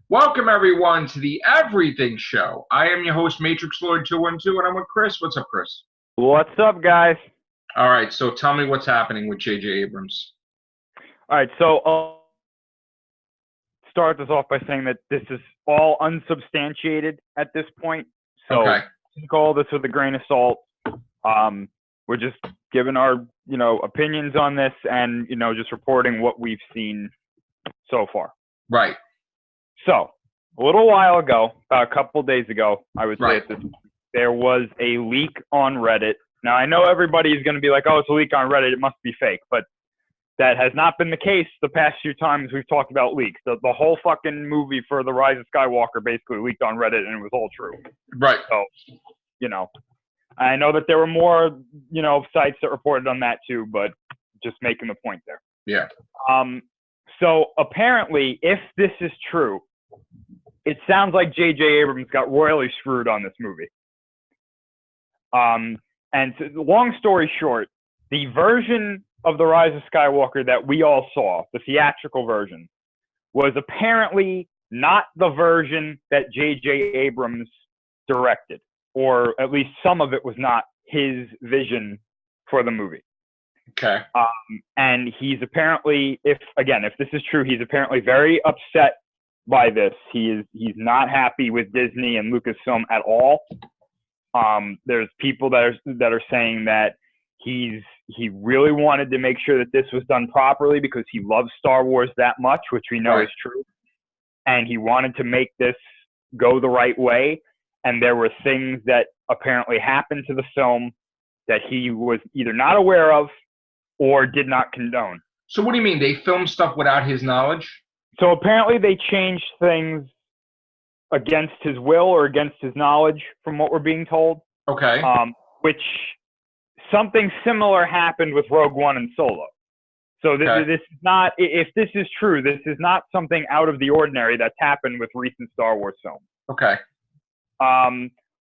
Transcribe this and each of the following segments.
Welcome, everyone, to the Everything Show. I am your host, Matrixlord212, and I'm with Chris. What's up, Chris? What's up, guys? All right, so tell me what's happening with J.J. Abrams. All right, so I'll start this off by saying that this is all unsubstantiated at this point. So Okay. take all this with a grain of salt. We're just giving our, opinions on this and, just reporting what we've seen so far. Right. So a little while ago, about a couple of days ago, I would say Right. at this point, there was a leak on Reddit. Now, I know everybody's going to be like, oh, it's a leak on Reddit, it must be fake. But that has not been the case the past few times we've talked about leaks. The whole fucking movie for The Rise of Skywalker basically leaked on Reddit, and it was all true. Right. So, I know that there were more, sites that reported on that too, but just making the point there. Yeah. So apparently, if this is true, it sounds like J.J. Abrams got royally screwed on this movie. Long story short, the version of The Rise of Skywalker that we all saw, the theatrical version, was apparently not the version that J.J. Abrams directed, or at least some of it was not his vision for the movie. Okay. And he's apparently, if this is true, he's apparently very upset by this. He's not happy with Disney and Lucasfilm at all. There's people that are saying that he really wanted to make sure that this was done properly because he loves Star Wars that much, which we know is true. And he wanted to make this go the right way. And there were things that apparently happened to the film that he was either not aware of or did not condone. So what do you mean? They filmed stuff without his knowledge? So apparently they changed things against his will or against his knowledge, from what we're being told. Okay. Which something similar happened with Rogue One and Solo. So this is not, if this is true, this is not something out of the ordinary that's happened with recent Star Wars films. Okay.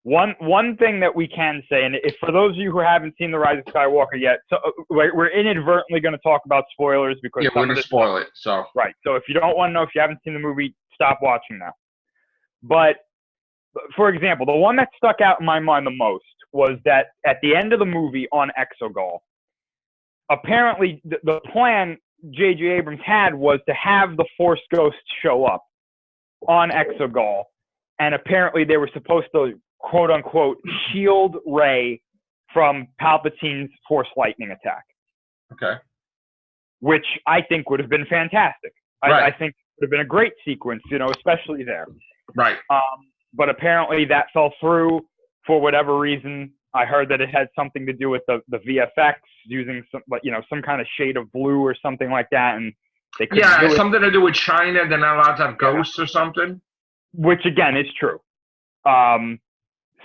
One thing that we can say, and if for those of you who haven't seen The Rise of Skywalker yet, so we're inadvertently going to talk about spoilers because we're going to spoil it. So right. So if you don't want to know, if you haven't seen the movie, stop watching now. But for example, the one that stuck out in my mind the most was that at the end of the movie on Exegol, apparently the plan J.J. Abrams had was to have the Force Ghosts show up on Exegol, and apparently they were supposed to, quote unquote, shield Rey from Palpatine's Force lightning attack. Okay. Which I think would have been fantastic. Right. I think it would have been a great sequence, especially there. Right. But apparently that fell through for whatever reason. I heard that it had something to do with the VFX using some kind of shade of blue or something like that, and they couldn't do it. Something to do with China. They're not allowed to have ghosts or something. Which again is true.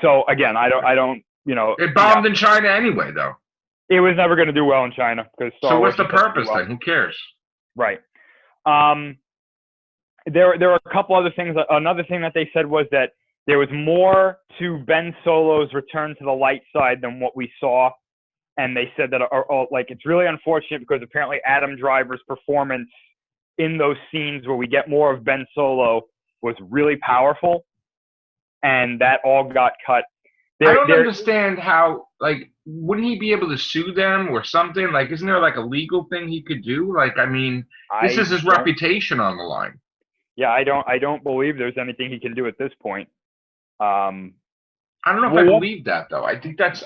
So again, I don't. It bombed in China anyway, though. It was never going to do well in China because. So what's the purpose then? Who cares? Right. There are a couple other things. Another thing that they said was that there was more to Ben Solo's return to the light side than what we saw, and they said that it's really unfortunate because apparently Adam Driver's performance in those scenes where we get more of Ben Solo was really powerful, and that all got cut. I don't understand how, wouldn't he be able to sue them or something? Isn't there a legal thing he could do? This is his reputation on the line. Yeah, I don't believe there's anything he can do at this point. I don't know if I believe that, though. I think that's,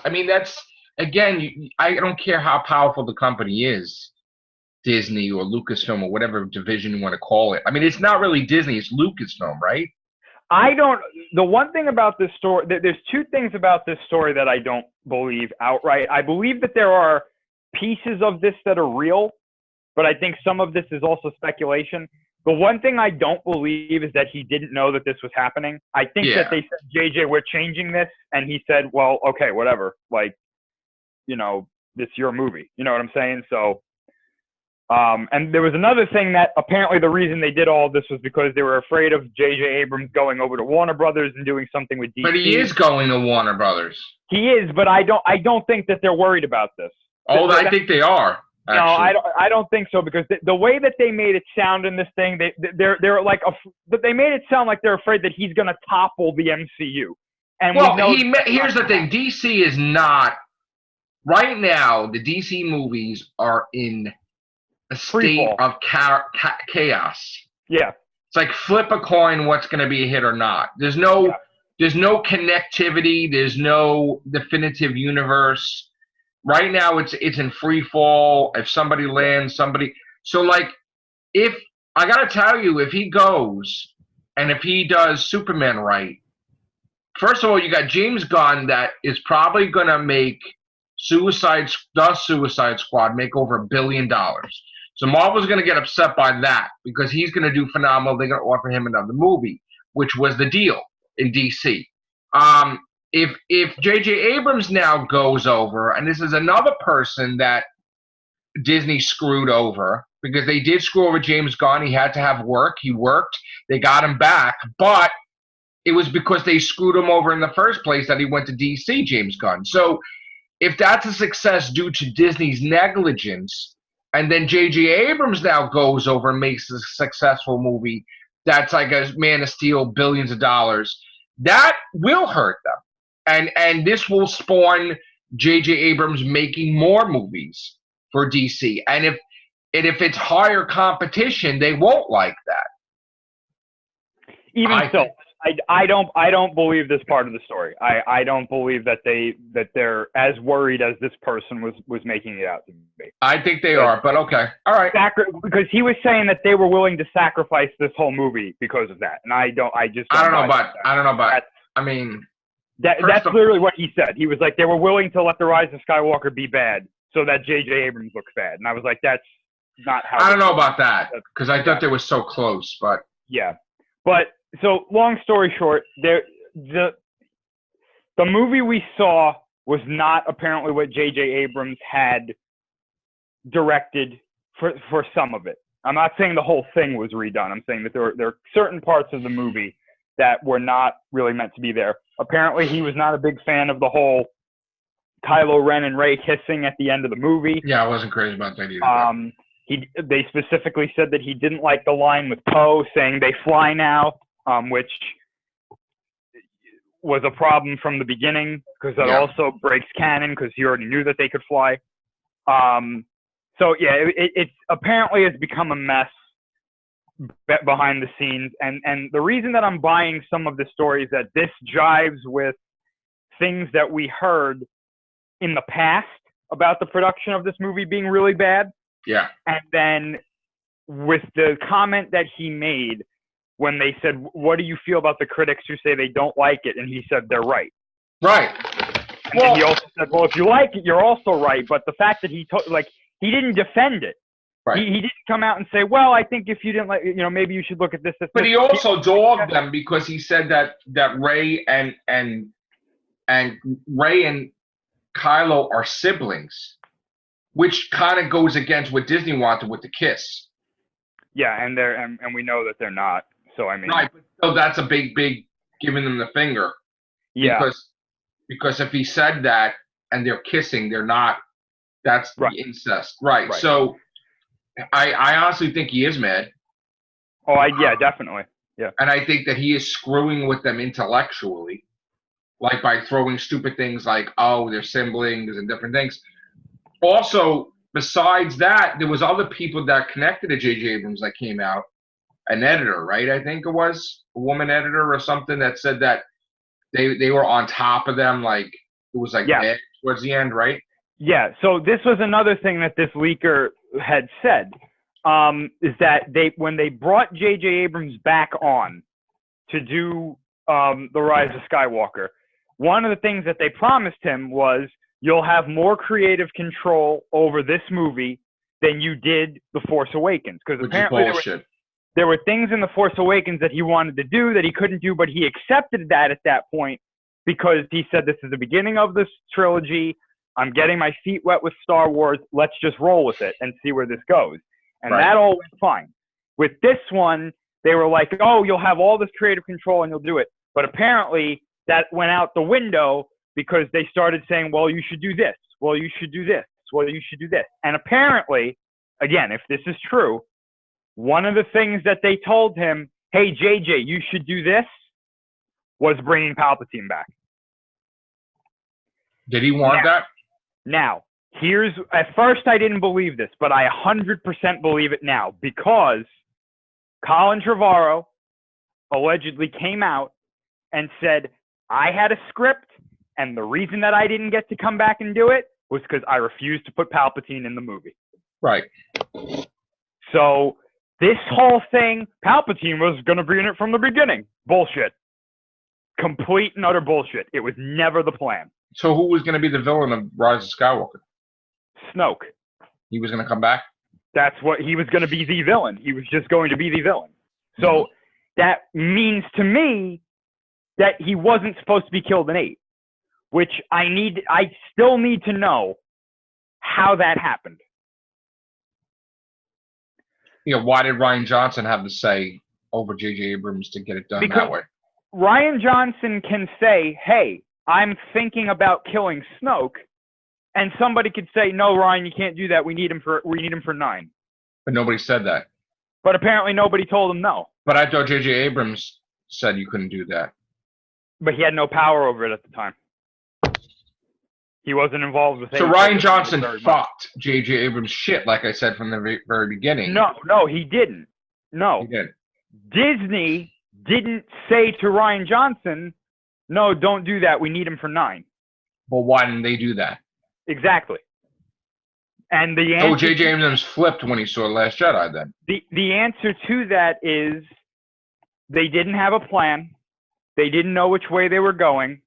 again, I don't care how powerful the company is, Disney or Lucasfilm or whatever division you want to call it. It's not really Disney, it's Lucasfilm, right? The one thing about this story, there's two things about this story that I don't believe outright. I believe that there are pieces of this that are real, but I think some of this is also speculation. The one thing I don't believe is that he didn't know that this was happening. I think that they said, JJ, we're changing this. And he said, well, okay, whatever. It's your movie. You know what I'm saying? So, and there was another thing that apparently the reason they did all of this was because they were afraid of J.J. Abrams going over to Warner Brothers and doing something with DC. But he is going to Warner Brothers. He is, but I don't think that they're worried about this. Oh, I think they are. No, I don't think so, because the way that they made it sound in this thing, they're like they made it sound like they're afraid that he's going to topple the MCU. And well, here's the thing: DC is not right now. The DC movies are in a state of chaos. Yeah, it's like flip a coin. What's going to be a hit or not? There's no connectivity. There's no definitive universe. Right now, it's in free fall. If somebody lands, so like, if I gotta tell you, if he goes and if he does Superman right, first of all, you got James Gunn that is probably gonna make Suicide Squad make over $1 billion. So Marvel's gonna get upset by that because he's gonna do phenomenal. They're gonna offer him another movie, which was the deal in DC. If J.J. Abrams now goes over, and this is another person that Disney screwed over, because they did screw over James Gunn. He had to have work. He worked. They got him back. But it was because they screwed him over in the first place that he went to DC, James Gunn. So if that's a success due to Disney's negligence, and then J.J. Abrams now goes over and makes a successful movie that's like a Man of Steel, billions of dollars, that will hurt them. And this will spawn J.J. Abrams making more movies for DC. And if it's higher competition, they won't like that. I don't believe this part of the story. I don't believe that they're as worried as this person was making it out to be. I think they are, but okay. All right. Because he was saying that they were willing to sacrifice this whole movie because of that. And I don't know about I mean, that's literally what he said. He was like, they were willing to let The Rise of Skywalker be bad so that J.J. Abrams looks bad. And I was like, that's not how. I don't know about that, because I thought they were so close, but. Yeah. But, so long story short, the movie we saw was not apparently what J.J. Abrams had directed for some of it. I'm not saying the whole thing was redone. I'm saying that there are certain parts of the movie that were not really meant to be there. Apparently, he was not a big fan of the whole Kylo Ren and Rey kissing at the end of the movie. Yeah, I wasn't crazy about that either. They specifically said that he didn't like the line with Poe saying they fly now, which was a problem from the beginning, because that also breaks canon, because he already knew that they could fly. So yeah, it's apparently has become a mess behind the scenes, and the reason that I'm buying some of the stories that this jives with things that we heard in the past about the production of this movie being really bad. Yeah. And then with the comment that he made when they said, what do you feel about the critics who say they don't like it? And he said, they're right. Right. And then he also said, well, if you like it, you're also right. But the fact that he didn't defend it. Right. He didn't come out and say, well, I think if you didn't like, maybe you should look at this. But he also dogged them because he said that Rey and Kylo are siblings, which kind of goes against what Disney wanted with the kiss. Yeah, and we know that they're not. So I mean, right. So that's a big giving them the finger. Yeah. Because if he said that and they're kissing, they're not. That's the incest, right? So I honestly think he is mad. Oh, yeah, definitely. Yeah. And I think that he is screwing with them intellectually, like by throwing stupid things like, oh, they're siblings and different things. Also, besides that, there was other people that connected to J.J. Abrams that came out. An editor, right? I think it was a woman editor or something that said that they were on top of them, like it was like bad towards the end, right? Yeah. So this was another thing that this leaker had said, is that when they brought J.J. Abrams back on to do The Rise of Skywalker, one of the things that they promised him was, you'll have more creative control over this movie than you did The Force Awakens. Because apparently there were things in The Force Awakens that he wanted to do that he couldn't do, but he accepted that at that point because he said, this is the beginning of this trilogy. I'm getting my feet wet with Star Wars. Let's just roll with it and see where this goes. And that all went fine. With this one, they were like, oh, you'll have all this creative control and you'll do it. But apparently that went out the window because they started saying, well, you should do this. Well, you should do this. Well, you should do this. And apparently, again, if this is true, one of the things that they told him, hey, JJ, you should do this, was bringing Palpatine back. Did he want that? Now, at first I didn't believe this, but I 100% believe it now, because Colin Trevorrow allegedly came out and said, I had a script, and the reason that I didn't get to come back and do it was because I refused to put Palpatine in the movie. Right. So this whole thing, Palpatine was going to be in it from the beginning. Bullshit. Complete and utter bullshit. It was never the plan. So who was going to be the villain of Rise of Skywalker? Snoke. He was going to come back? That's what he was going to be, the villain. He was just going to be the villain. So that means to me that he wasn't supposed to be killed in 8, which I still need to know how that happened. Yeah, why did Rian Johnson have to say over J.J. Abrams to get it done that way? Rian Johnson can say, hey, I'm thinking about killing Snoke, and somebody could say, no, Ryan, you can't do that. We need him for 9. But nobody said that. But apparently nobody told him no. But I thought J.J. Abrams said you couldn't do that. But he had no power over it at the time. He wasn't involved with it. So Rian Johnson fucked J.J. Abrams shit, like I said from the very beginning. No, he didn't. No. He did. Disney didn't say to Rian Johnson, no, don't do that. We need him for 9. Well, why didn't they do that? Exactly. And the answer... So J.J. Abrams flipped when he saw Last Jedi then. The answer to that is they didn't have a plan. They didn't know which way they were going.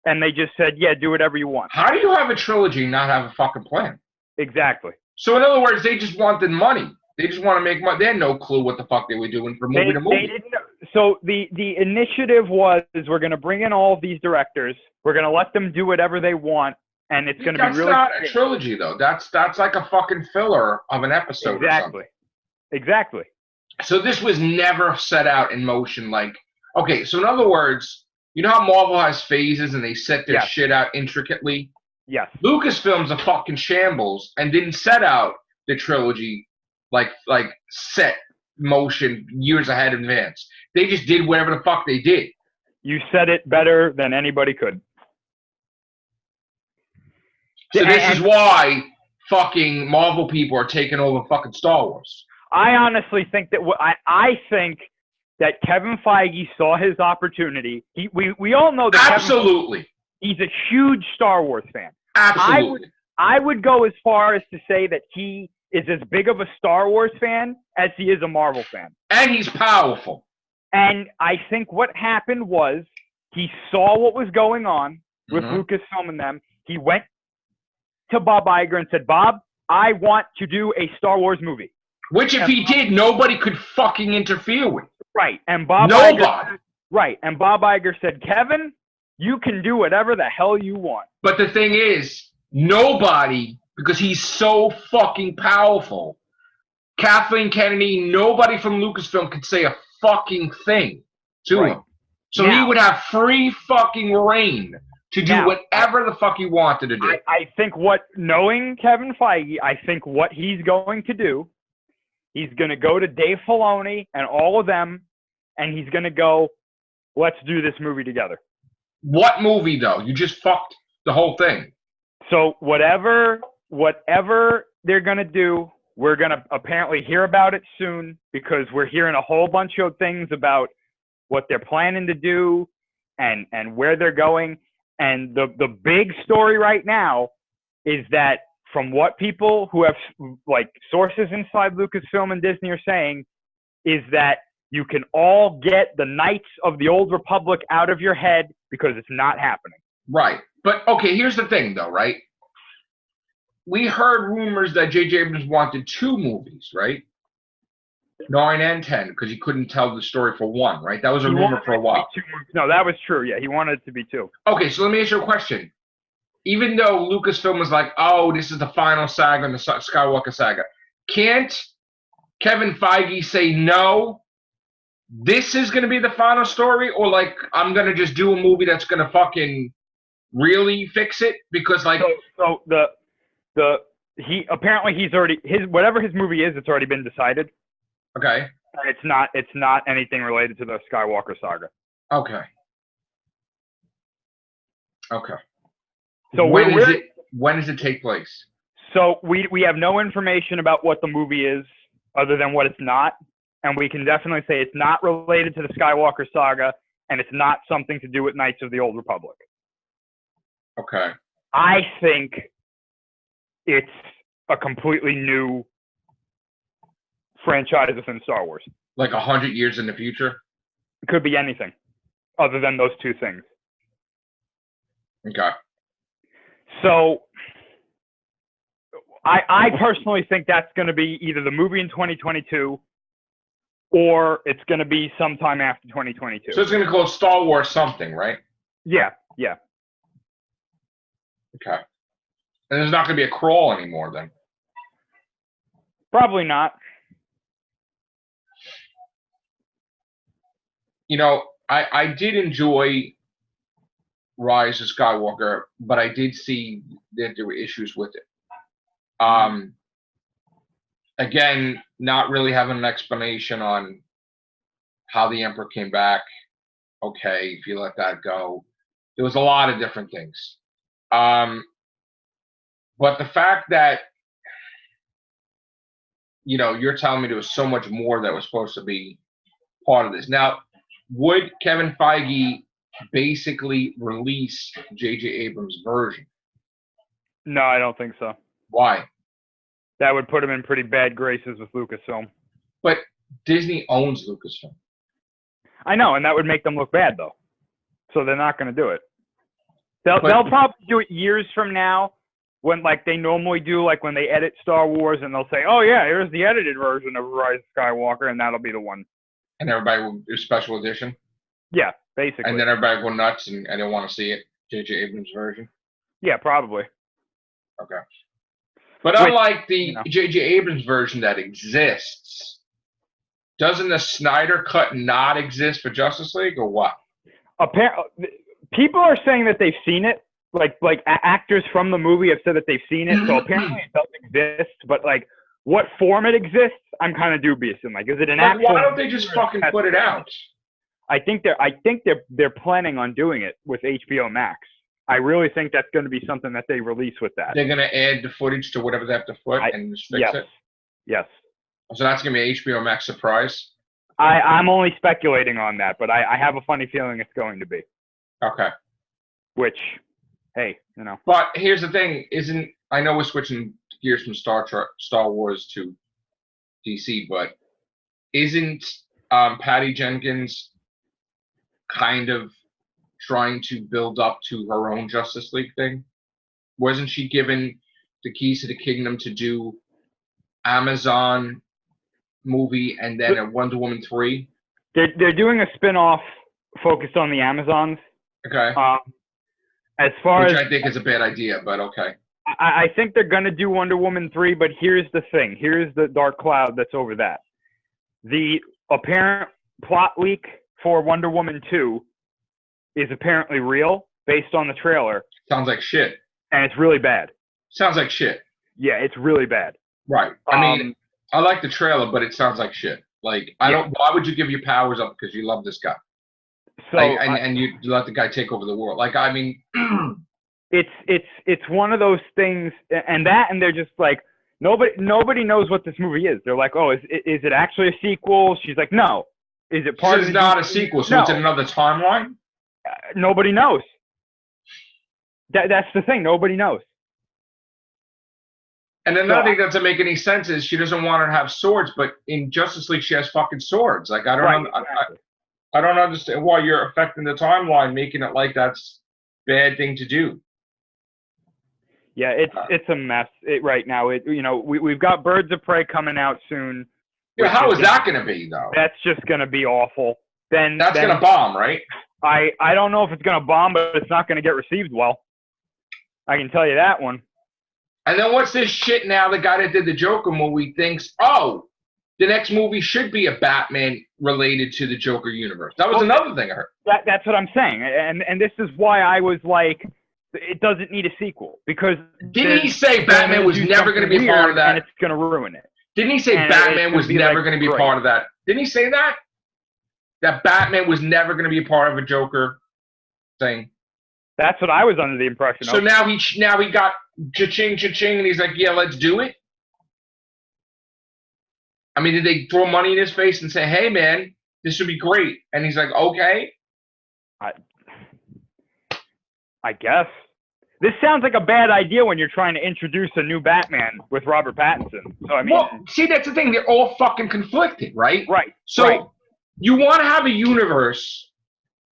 And they just said, yeah, do whatever you want. How do you have a trilogy and not have a fucking plan? Exactly. So in other words, they just wanted money. They just want to make money. They had no clue what the fuck they were doing from movie to movie. They didn't know. So the initiative was, we're going to bring in all of these directors. We're going to let them do whatever they want. And it's going to be really... That's not a trilogy, though. That's like a fucking filler of an episode or something. Exactly. So this was never set out in motion like... Okay, so in other words, you know how Marvel has phases and they set their shit out intricately? Yes. Lucasfilm's a fucking shambles and didn't set out the trilogy like set motion years ahead in advance. They just did whatever the fuck they did. You said it better than anybody could. So this is why fucking Marvel people are taking over fucking Star Wars. I honestly think that I think that Kevin Feige saw his opportunity. We all know that. Absolutely. He's a huge Star Wars fan. Absolutely. I would go as far as to say that he is as big of a Star Wars fan as he is a Marvel fan. And he's powerful. And I think what happened was he saw what was going on with Lucasfilm and them. He went to Bob Iger and said, Bob, I want to do a Star Wars movie. Which if he did, nobody could fucking interfere with. Right. And Bob Iger said, Kevin, you can do whatever the hell you want. But the thing is, nobody, because he's so fucking powerful, Kathleen Kennedy, nobody from Lucasfilm could say a fucking thing to him. So he would have free fucking reign to do whatever the fuck he wanted to do. I think knowing Kevin Feige, I think what he's going to do, he's going to go to Dave Filoni and all of them, and he's going to go, let's do this movie together. What movie, though? You just fucked the whole thing. So whatever they're going to do, we're going to apparently hear about it soon, because we're hearing a whole bunch of things about what they're planning to do and where they're going. And the big story right now is that from what people who have like sources inside Lucasfilm and Disney are saying is that you can all get the Knights of the Old Republic out of your head because it's not happening. Right. But, okay, here's the thing, though, right? We heard rumors that J.J. Abrams wanted 2 movies, right? 9 and 10, because he couldn't tell the story for 1, right? That was a rumor for a while. No, that was true, yeah. He wanted it to be 2. Okay, so let me ask you a question. Even though Lucasfilm was like, oh, this is the final saga in the Skywalker saga, can't Kevin Feige say, no, this is going to be the final story? Or, like, I'm going to just do a movie that's going to fucking really fix it? Because, like... So the he's already whatever his movie is, it's already been decided. Okay. And it's not anything related to the Skywalker saga. Okay. Okay. So when does it take place? So we have no information about what the movie is other than what it's not, and we can definitely say it's not related to the Skywalker saga, and it's not something to do with Knights of the Old Republic. Okay. I think it's a completely new franchise within Star Wars. Like 100 years in the future? It could be anything other than those two things. Okay. So I personally think that's going to be either the movie in 2022 or it's going to be sometime after 2022. So it's going to call Star Wars something, right? Yeah. Okay. And there's not going to be a crawl anymore then? Probably not. You know, I did enjoy Rise of Skywalker, but I did see that there were issues with it. Again, not really having an explanation on how the Emperor came back. Okay, if you let that go. There was a lot of different things. But the fact that, you know, you're telling me there was so much more that was supposed to be part of this. Now, would Kevin Feige basically release J.J. Abrams' version? No, I don't think so. Why? That would put him in pretty bad graces with Lucasfilm. But Disney owns Lucasfilm. I know, and that would make them look bad, though. So they're not going to do it. They'll probably do it years from now when, like, they normally do, like, when they edit Star Wars, and they'll say, oh, yeah, here's the edited version of Rise of Skywalker, and that'll be the one. And everybody will do special edition? Yeah, basically. And then everybody will go nuts and they want to see it, J.J. Abrams' version? Yeah, probably. Okay. But unlike the J.J. Abrams version that exists, doesn't the Snyder Cut not exist for Justice League, or what? Apparently, people are saying that they've seen it. Like actors from the movie have said that they've seen it. So apparently it does exist. But like, what form it exists, I'm kind of dubious in. Like, is it an actual? Why don't they just fucking put it out? I think they're planning on doing it with HBO Max. I really think that's going to be something that they release with that. They're going to add the footage to whatever they have to put and just fix it? Yes. So that's going to be an HBO Max surprise? I'm only speculating on that, but I have a funny feeling it's going to be. Okay. Which, hey, you know. But here's the thing. I know we're switching gears from Star Wars to DC, but isn't Patty Jenkins kind of trying to build up to her own Justice League thing? Wasn't she given the keys to the kingdom to do Amazon movie and then a Wonder Woman 3? They're doing a spin-off focused on the Amazons. Okay. As far Which as I think is a bad idea, but okay. I think they're going to do Wonder Woman 3, but here's the thing. Here's the dark cloud that's over that. The apparent plot leak for Wonder Woman 2 is apparently real based on the trailer. Sounds like shit. And it's really bad. Sounds like shit. Yeah, it's really bad. Right. I mean, I like the trailer, but it sounds like shit. Like, why would you give your powers up because you love this guy? So and you let the guy take over the world. Like, I mean, it's one of those things, and they're just like, nobody knows what this movie is. They're like, oh, is it actually a sequel? She's like, no. Is it part of It's not a sequel, so it's in another timeline? Nobody knows. That's the thing. Nobody knows. And another thing that doesn't make any sense is she doesn't want her to have swords, but in Justice League she has fucking swords. Like, I don't understand why you're affecting the timeline, making it like that's a bad thing to do. Yeah, it's a mess right now. We've got Birds of Prey coming out soon. Yeah, how is that going to be though? That's just going to be awful. Then that's going to bomb, right? I don't know if it's going to bomb, but it's not going to get received well. I can tell you that one. And then what's this shit now? The guy that did the Joker movie thinks, oh, the next movie should be a Batman related to the Joker universe. That was another thing I heard. That's what I'm saying. And this is why I was like, It doesn't need a sequel because didn't he say Batman was never going to be a part of that? And it's going to ruin it. Didn't he say Batman was never going to be part of that? Didn't he say that? That Batman was never going to be a part of a Joker thing. That's what I was under the impression of. So now he got cha-ching, cha-ching, and he's like, yeah, let's do it. I mean, did they throw money in his face and say, hey, man, this would be great? And he's like, okay. I guess. This sounds like a bad idea when you're trying to introduce a new Batman with Robert Pattinson. So, I mean, well, see, that's the thing. They're all fucking conflicted, right? Right. So you want to have a universe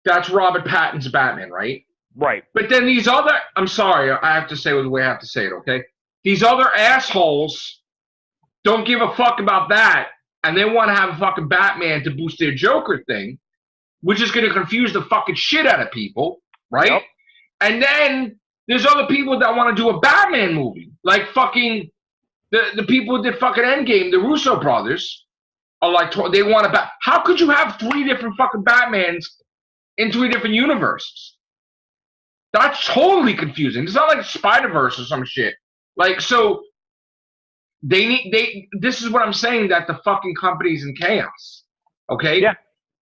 that's Robert Pattinson's Batman, right? Right. But then these other, I'm sorry, I have to say it the way I have to say it, okay? These other assholes don't give a fuck about that, and they want to have a fucking Batman to boost their Joker thing, which is going to confuse the fucking shit out of people, right? Yep. And then there's other people that want to do a Batman movie, like fucking the people who did fucking Endgame, the Russo brothers, are like, they want to how could you have 3 different fucking Batmans in 3 different universes? That's totally confusing. It's not like Spider-Verse or some shit. Like, so this is what I'm saying, that the fucking company's in chaos. Okay? Yeah.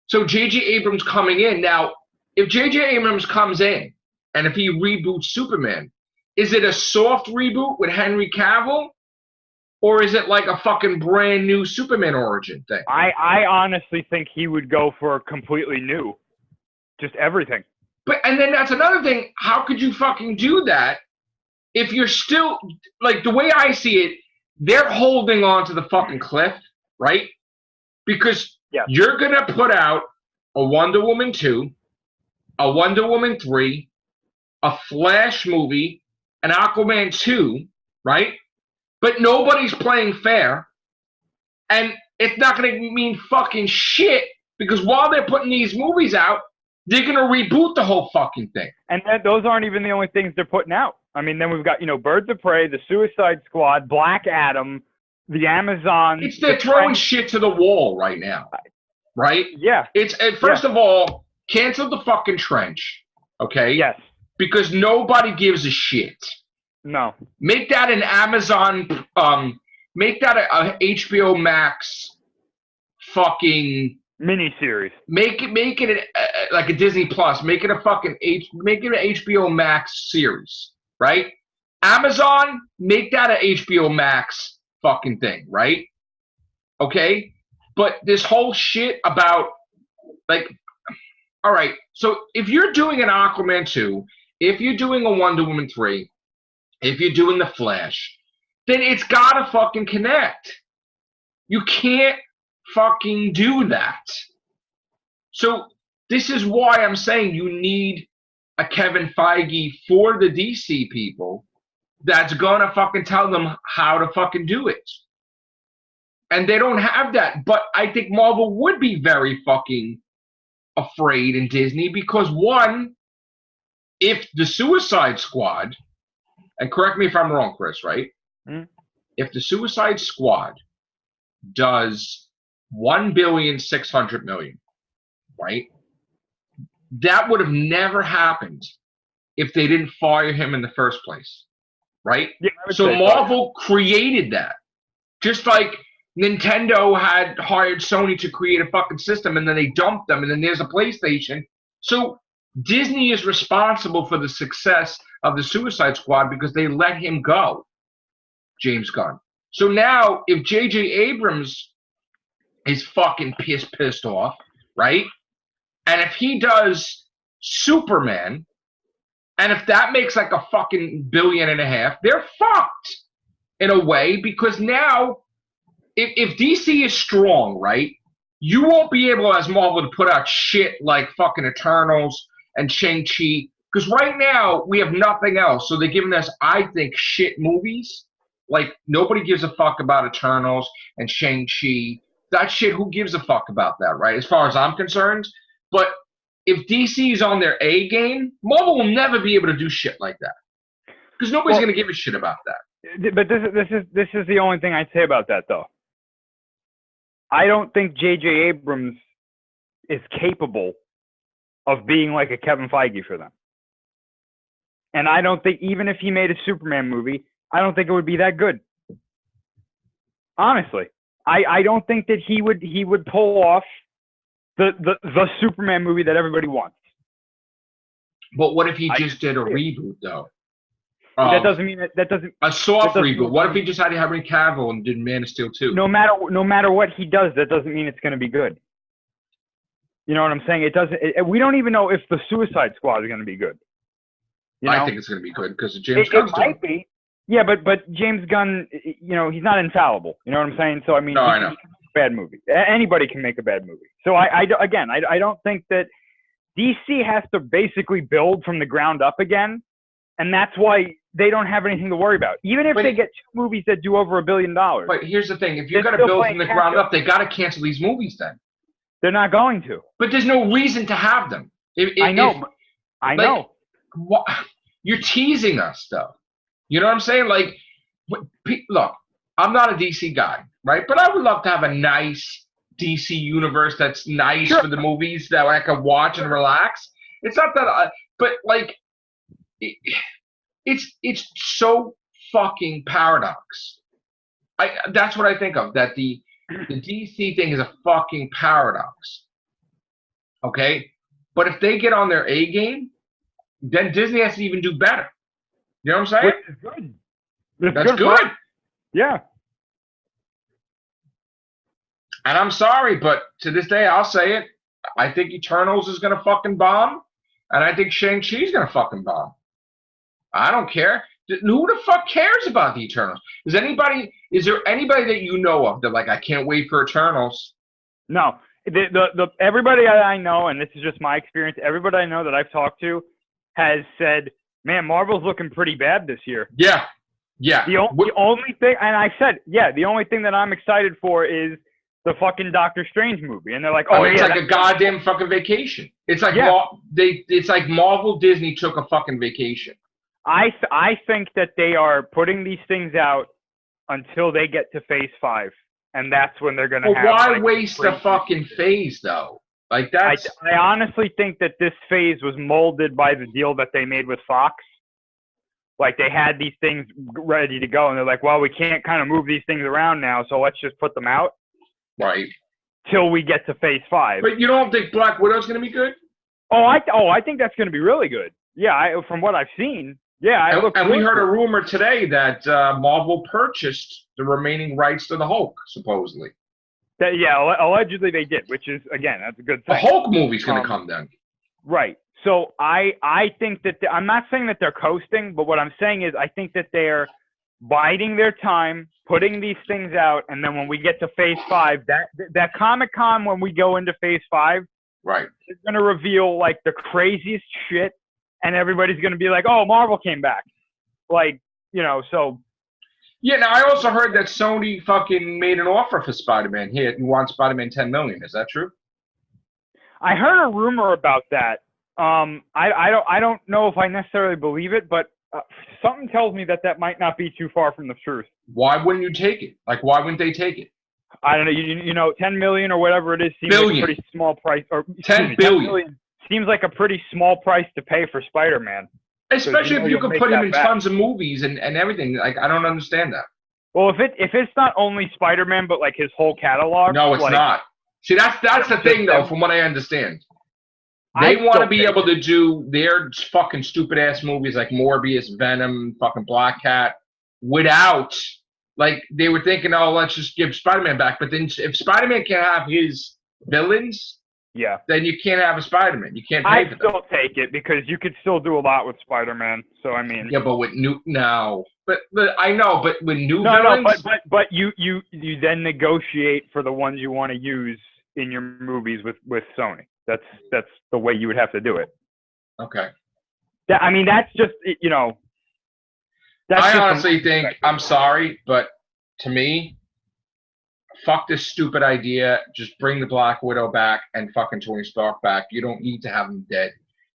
So J.J. Abrams coming in. Now, if J.J. Abrams comes in and if he reboots Superman, is it a soft reboot with Henry Cavill? Or is it like a fucking brand new Superman origin thing? I honestly think he would go for completely new. Just everything. And then that's another thing. How could you fucking do that if you're still, like, the way I see it, they're holding on to the fucking cliff, right? Because you're going to put out a Wonder Woman 2, a Wonder Woman 3, a Flash movie, an Aquaman 2, right? But nobody's playing fair. And it's not going to mean fucking shit because while they're putting these movies out, they're going to reboot the whole fucking thing. And those aren't even the only things they're putting out. I mean, then we've got, Birds of Prey, the Suicide Squad, Black Adam, the Amazon. They're throwing shit to the wall right now. Right? Yeah. First of all, cancel the fucking Trench. Okay? Yes. Because nobody gives a shit. No. Make that an Amazon, make that a HBO Max fucking miniseries. Make it like a Disney Plus. Make it a fucking make it an HBO Max series, right? Amazon, make that an HBO Max fucking thing, right? Okay? But this whole shit about, like, all right, so if you're doing an Aquaman 2, if you're doing a Wonder Woman 3, if you're doing the Flash, then it's gotta fucking connect. You can't fucking do that. So this is why I'm saying you need a Kevin Feige for the DC people that's gonna fucking tell them how to fucking do it. And they don't have that. But I think Marvel would be very fucking afraid in Disney because, one, if the Suicide Squad, and correct me if I'm wrong, Chris, right? Mm. If the Suicide Squad does $1,600,000,000, right? That would have never happened if they didn't fire him in the first place, right? Yeah, so Marvel created that. Just like Nintendo had hired Sony to create a fucking system and then they dumped them and then there's a PlayStation. So Disney is responsible for the success of the Suicide Squad because they let him go, James Gunn. So now if J.J. Abrams is fucking pissed off, right? And if he does Superman, and if that makes like a fucking $1.5 billion, they're fucked in a way because now if DC is strong, right, you won't be able as Marvel to put out shit like fucking Eternals and Shang-Chi because right now we have nothing else. So they're giving us, I think, shit movies. Like nobody gives a fuck about Eternals and Shang-Chi. That shit, who gives a fuck about that, right? As far as I'm concerned. But if DC is on their A game, Marvel will never be able to do shit like that because nobody's going to give a shit about that. But this is the only thing I'd say about that, though. I don't think J.J. Abrams is capable of being like a Kevin Feige for them. And I don't think, even if he made a Superman movie, I don't think it would be that good. Honestly, I don't think that he would pull off the Superman movie that everybody wants. But what if he just did a reboot though? That doesn't mean that doesn't a soft reboot. What if he just had Henry Cavill and did Man of Steel 2? No matter what he does, that doesn't mean it's going to be good. You know what I'm saying? It doesn't. We don't even know if the Suicide Squad is going to be good. You know? I think it's going to be good because James Gunn's doing it. Might be. Yeah, but James Gunn, he's not infallible. You know what I'm saying? So I mean, I know. He can make a bad movie. Anybody can make a bad movie. So I don't think that DC has to basically build from the ground up again, and that's why they don't have anything to worry about. Even if they get 2 movies that do over $1 billion. But here's the thing: if you're going to build from the ground up, they got to cancel these movies. Then they're not going to. But there's no reason to have them. I know. You're teasing us, though. You know what I'm saying? Like, look, I'm not a DC guy, right? But I would love to have a nice DC universe that's nice for the movies that I can watch and relax. It's not that, but like, it's so fucking paradox. That's what I think of. That the DC thing is a fucking paradox. Okay, but if they get on their A game, then Disney has to even do better. You know what I'm saying? Which is good. That's good. Yeah. And I'm sorry, but to this day, I'll say it. I think Eternals is going to fucking bomb. And I think Shang-Chi's going to fucking bomb. I don't care. Who the fuck cares about the Eternals? Is there anybody that you know of that, like, I can't wait for Eternals? No. Everybody I know, and this is just my experience, everybody I know that I've talked to has said, man, Marvel's looking pretty bad this year. Yeah. Yeah. The only thing, and I said, the only thing that I'm excited for is the fucking Doctor Strange movie. And they're like, it's like a goddamn fucking vacation. It's like it's like Marvel Disney took a fucking vacation. I think that they are putting these things out until they get to Phase 5, and that's when they're gonna have. Why waste a fucking phase though? Like that's. I honestly think that this phase was molded by the deal that they made with Fox. Like, they had these things ready to go, and they're like, well, we can't kind of move these things around now, so let's just put them out. Right. Till we get to Phase 5. But you don't think Black Widow's going to be good? I think that's going to be really good. Yeah, from what I've seen. Yeah, and we heard a rumor today that Marvel purchased the remaining rights to the Hulk, supposedly. Allegedly they did, which is, again, that's a good thing. The Hulk movie's going to come then. Right. So I think that I'm not saying that they're coasting, but what I'm saying is I think that they're biding their time, putting these things out, and then when we get to Phase 5, that Comic-Con when we go into Phase 5, right, is going to reveal like the craziest shit, and everybody's going to be like, "Oh, Marvel came back," like, so. Yeah. Now I also heard that Sony fucking made an offer for Spider-Man. Here, you want Spider-Man $10 million? Is that true? I heard a rumor about that. I don't know if I necessarily believe it, but something tells me that might not be too far from the truth. Why wouldn't you take it? Like, why wouldn't they take it? I don't know. 10 million or whatever it is seems like a pretty small price. Or 10 billion seems like a pretty small price to pay for Spider-Man. Especially if you could put him in tons of movies and everything. Like, I don't understand that. Well, if it's not only Spider-Man, but like his whole catalog. No, it's not. See, that's the thing, though, from what I understand. They want to be able to do their fucking stupid-ass movies like Morbius, Venom, fucking Black Cat without, like, they were thinking, oh, let's just give Spider-Man back. But then if Spider-Man can't have his villains, then you can't have a Spider-Man. You can't pay for them. I'd still take it because you could still do a lot with Spider-Man. So, I mean. Yeah, but with But I know, but with new villains. No, but you then negotiate for the ones you want to use in your movies with Sony. That's the way you would have to do it. Okay. That's just, I honestly think, I'm sorry, but to me, fuck this stupid idea. Just bring the Black Widow back and fucking Tony Stark back. You don't need to have them dead.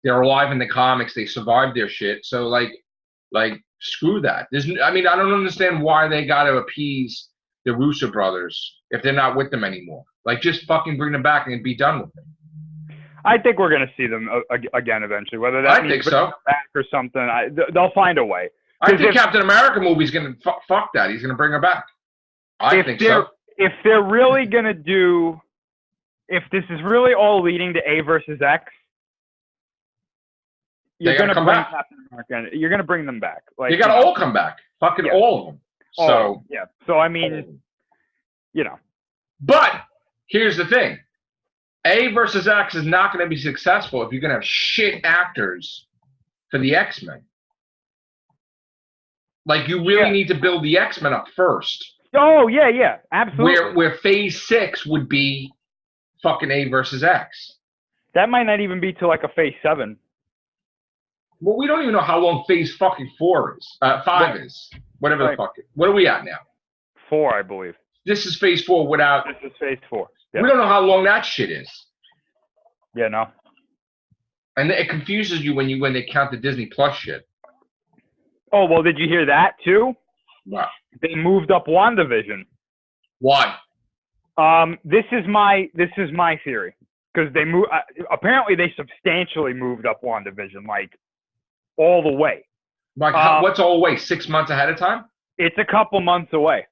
They're alive in the comics. They survived their shit. So, like, screw that. I don't understand why they got to appease the Russo brothers if they're not with them anymore. Like, just fucking bring them back and be done with it. I think we're going to see them again eventually. Whether that means bringing them back or something, they'll find a way. I think Captain America movie's going to fuck that. He's going to bring her back. I think so. If they're really going to do, if this is really all leading to A versus X, you're going to bring Captain America. You're going to bring them back. Like, you got to all come back. Fucking all of them. So yeah. So I mean, you know. But here's the thing: A versus X is not going to be successful if you're going to have shit actors for the X-Men. Like, you really need to build the X-Men up first. Oh yeah, absolutely. Where Phase 6 would be fucking A versus X. That might not even be till like a Phase 7. Well, we don't even know how long Phase fucking 4 is. 5 is. Whatever the fuck. What are we at now? 4, I believe. This is Phase 4 without. This is Phase 4. Yeah. We don't know how long that shit is. Yeah, no. And it confuses you when they count the Disney Plus shit. Oh, well, did you hear that too? Wow. They moved up WandaVision. Why? This is my theory, because they move. Apparently, they substantially moved up WandaVision, like all the way. Like what's all the way? 6 months ahead of time? It's a couple months away.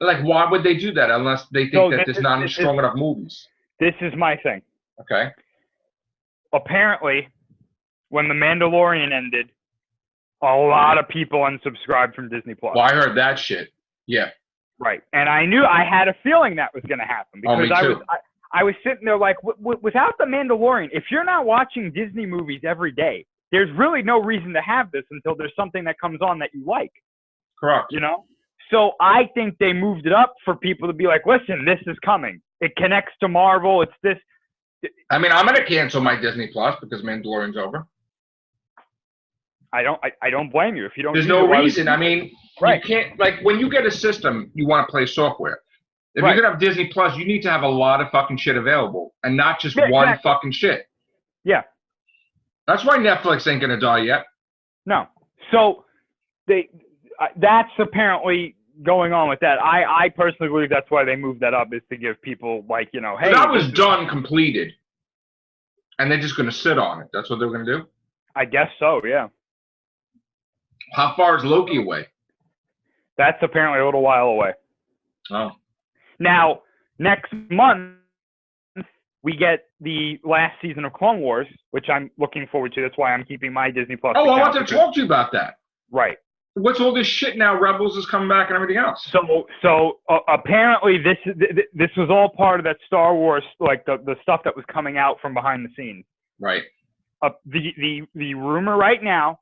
Like, why would they do that unless they think that there's not strong enough movies? This is my thing. Okay. Apparently, when The Mandalorian ended, a lot of people unsubscribed from Disney Plus. Well, I heard that shit. Yeah. Right. And I had a feeling that was going to happen, because me too. I was sitting there like, without The Mandalorian, if you're not watching Disney movies every day, there's really no reason to have this until there's something that comes on that you like. Correct. You know? So I think they moved it up for people to be like, listen, this is coming. It connects to Marvel. It's this. I mean, I'm going to cancel my Disney Plus because Mandalorian's over. I don't blame you if you don't. There's no reason. I mean, you can't, like, when you get a system, you want to play software. If you're going to have Disney Plus, you need to have a lot of fucking shit available and not just one fucking shit. Yeah. That's why Netflix ain't going to die yet. No. So that's apparently going on with that. I personally believe that's why they moved that up, is to give people, like, you know, hey. But that was done, completed. And they're just going to sit on it. That's what they're going to do? I guess so, yeah. How far is Loki away? That's apparently a little while away. Oh. Now, next month, we get the last season of Clone Wars, which I'm looking forward to. That's why I'm keeping my Disney Plus. Oh, I wanted to talk to you about that. Right. What's all this shit now? Rebels is coming back and everything else. So apparently this was all part of that Star Wars, like the stuff that was coming out from behind the scenes. Right. The rumor right now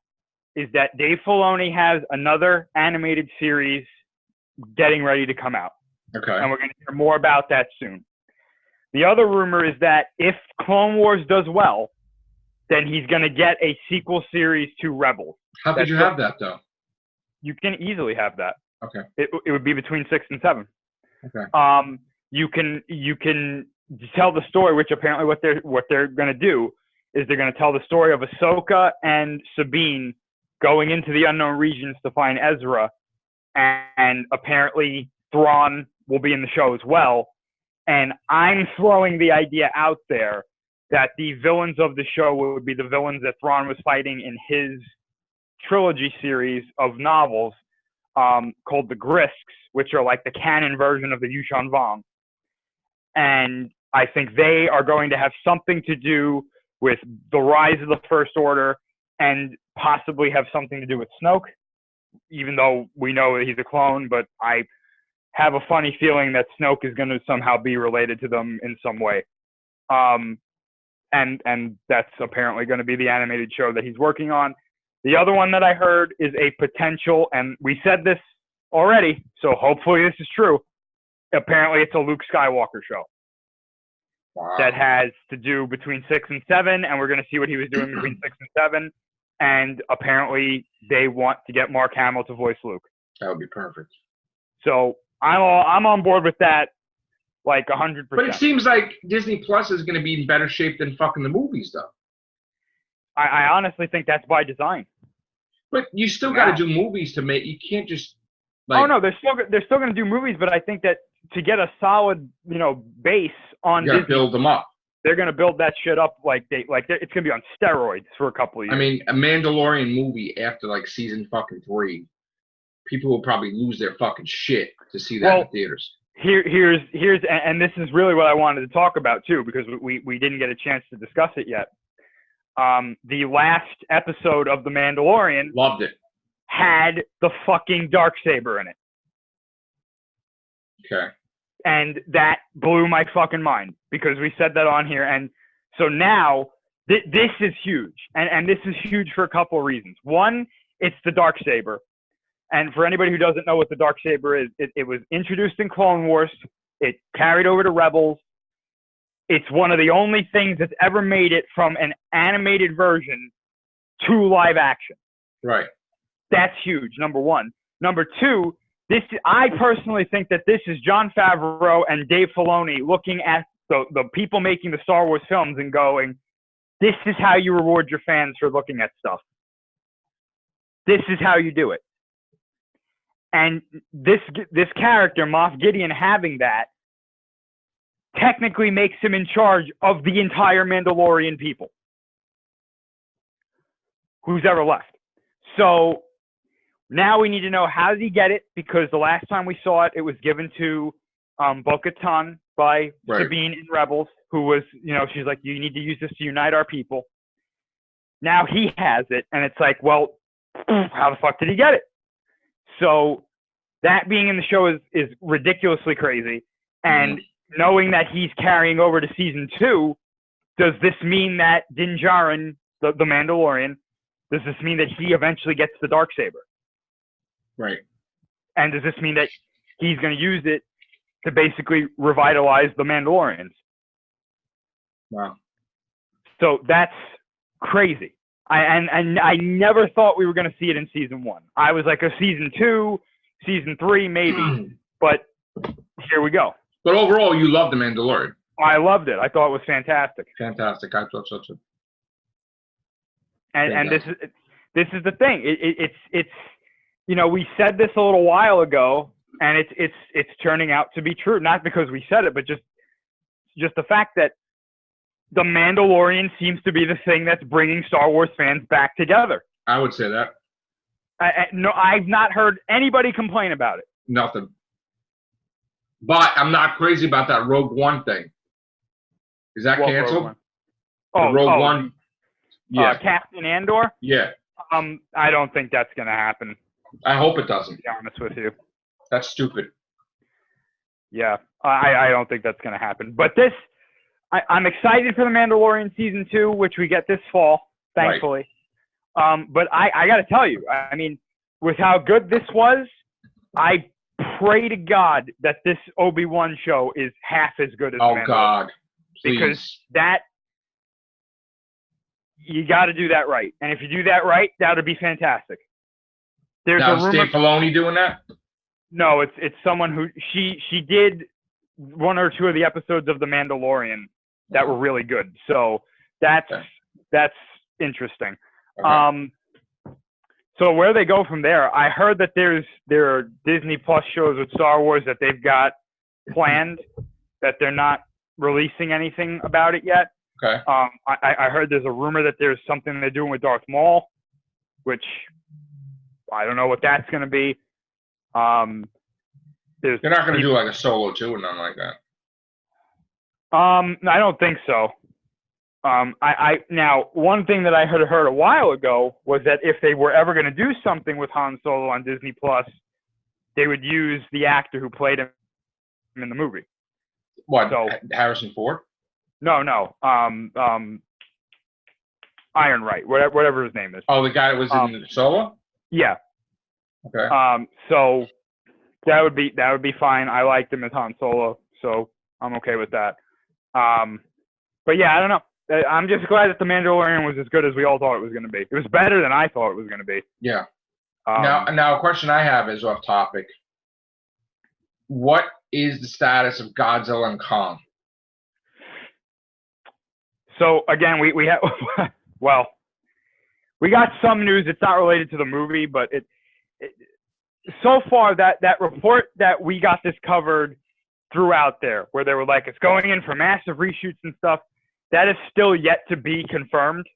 is that Dave Filoni has another animated series getting ready to come out. Okay. And we're going to hear more about that soon. The other rumor is that if Clone Wars does well, then he's going to get a sequel series to Rebels. How could you have that, though? You can easily have that. Okay. It would be between 6 and 7. Okay. You can tell the story, which apparently what they're going to do is they're going to tell the story of Ahsoka and Sabine going into the unknown regions to find Ezra, and apparently Thrawn will be in the show as well. And I'm throwing the idea out there that the villains of the show would be the villains that Thrawn was fighting in his trilogy series of novels called the Grisks, which are like the canon version of the Yuuzhan Vong. And I think they are going to have something to do with the rise of the First Order and possibly have something to do with Snoke, even though we know that he's a clone. But I have a funny feeling that Snoke is going to somehow be related to them in some way. And that's apparently going to be the animated show that he's working on. The other one that I heard is a potential, and we said this already, so hopefully this is true. Apparently it's a Luke Skywalker show. Wow. That has to do between 6 and 7, and we're going to see what he was doing between 6 and 7. And apparently they want to get Mark Hamill to voice Luke. That would be perfect. So I'm on board with that, like 100%. But it seems like Disney Plus is going to be in better shape than fucking the movies, though. I honestly think that's by design. But you still got to do movies to make. You can't just. Like, oh no, they're still going to do movies, but I think that to get a solid, base on you got to Disney, build them up. they're gonna build that shit up it's gonna be on steroids for a couple of years. I mean, a Mandalorian movie after like season fucking 3, people will probably lose their fucking shit to see that in the theaters. Here's and this is really what I wanted to talk about too, because we didn't get a chance to discuss it yet. The last episode of The Mandalorian, loved it, had the fucking Darksaber in it. Okay. And that blew my fucking mind, because we said that on here. And so now this is huge. And this is huge for a couple of reasons. One, it's the Darksaber. And for anybody who doesn't know what the Darksaber is, it was introduced in Clone Wars. It carried over to Rebels. It's one of the only things that's ever made it from an animated version to live action. Right. That's huge, number one. Number two, I personally think that this is Jon Favreau and Dave Filoni looking at the people making the Star Wars films and going, this is how you reward your fans for looking at stuff. This is how you do it. And this character, Moff Gideon, having that, technically makes him in charge of the entire Mandalorian people who's ever left. So now we need to know, how did he get it? Because the last time we saw it, it was given to Bo-Katan by Sabine in Rebels, who was, she's like, you need to use this to unite our people. Now he has it, and it's like, well, how the fuck did he get it? So that being in the show is ridiculously crazy. And knowing that he's carrying over to season 2, does this mean that Din Djarin, the Mandalorian, does this mean that he eventually gets the Darksaber? Right. And does this mean that he's going to use it to basically revitalize the Mandalorians? Wow. So that's crazy. I never thought we were going to see it in season 1. I was like, a season 2, season 3, maybe. But here we go. But overall, you loved The Mandalorian. I loved it. I thought it was fantastic. Fantastic. I thought so too. And this is the thing. It's we said this a little while ago, and it's turning out to be true. Not because we said it, but just the fact that The Mandalorian seems to be the thing that's bringing Star Wars fans back together. I would say that. No, I've not heard anybody complain about it. Nothing. But I'm not crazy about that Rogue One thing. Is that canceled? Rogue One. Yeah. Captain Andor? Yeah. I don't think that's going to happen. I hope it doesn't. To be honest with you. That's stupid. Yeah. I don't think that's going to happen. But I'm excited for The Mandalorian season 2, which we get this fall, thankfully. Right. But I got to tell you, I mean, with how good this was, I pray to God that this Obi-Wan show is half as good as Mandalorian. Oh, God. Please. Because you got to do that right. And if you do that right, that would be fantastic. There's now, is Dave Filoni doing that? No, it's someone who she did 1 or 2 of the episodes of The Mandalorian that were really good. So that's interesting. Okay. So where they go from there, I heard that there are Disney Plus shows with Star Wars that they've got planned, that they're not releasing anything about it yet. Okay. I heard there's a rumor that there's something they're doing with Darth Maul, which I don't know what that's going to be. They're not going to do like a Solo 2 or nothing like that. I don't think so. Now, one thing that I heard a while ago was that if they were ever going to do something with Han Solo on Disney Plus, they would use the actor who played him in the movie. What? So, Harrison Ford? No. Ironwright, whatever his name is. Oh, the guy that was in Solo? Yeah. Okay. So that would be fine. I liked him as Han Solo, so I'm okay with that. But yeah, I don't know. I'm just glad that The Mandalorian was as good as we all thought it was going to be. It was better than I thought it was going to be. Yeah. Now a question I have is off topic. What is the status of Godzilla and Kong? So again, we have we got some news. It's not related to the movie, but so far that report that we got this covered throughout there, where they were like, it's going in for massive reshoots and stuff. That is still yet to be confirmed.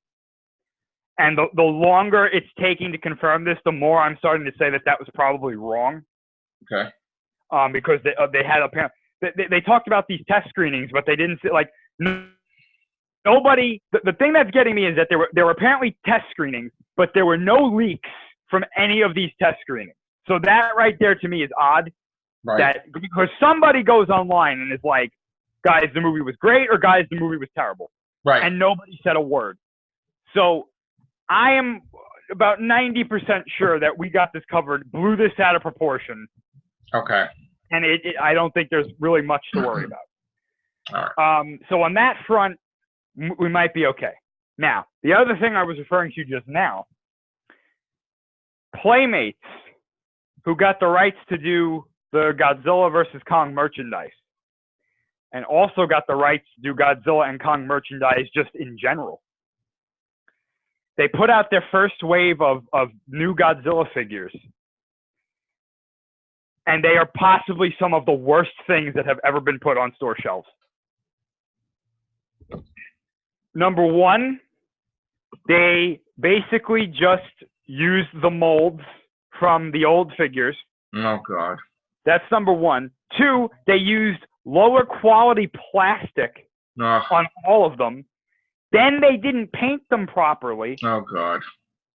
And the longer it's taking to confirm this, the more I'm starting to say that was probably wrong. Okay. Because they had apparently they talked about these test screenings, but they didn't say, like, nobody. The thing that's getting me is that there were apparently test screenings, but there were no leaks from any of these test screenings. So that right there to me is odd. Right. That because somebody goes online and is like, guys, the movie was great, or guys, the movie was terrible. Right. And nobody said a word. So I am about 90% sure that we got this covered, blew this out of proportion. Okay. And I don't think there's really much to worry about. All right. So on that front, we might be okay. Now, the other thing I was referring to just now, Playmates, who got the rights to do the Godzilla versus Kong merchandise, and also got the rights to do Godzilla and Kong merchandise just in general. They put out their first wave of new Godzilla figures. And they are possibly some of the worst things that have ever been put on store shelves. Number one, they basically just used the molds from the old figures. Oh, God. That's number one. Two, they used lower quality plastic on all of them. Then they didn't paint them properly. Oh, God.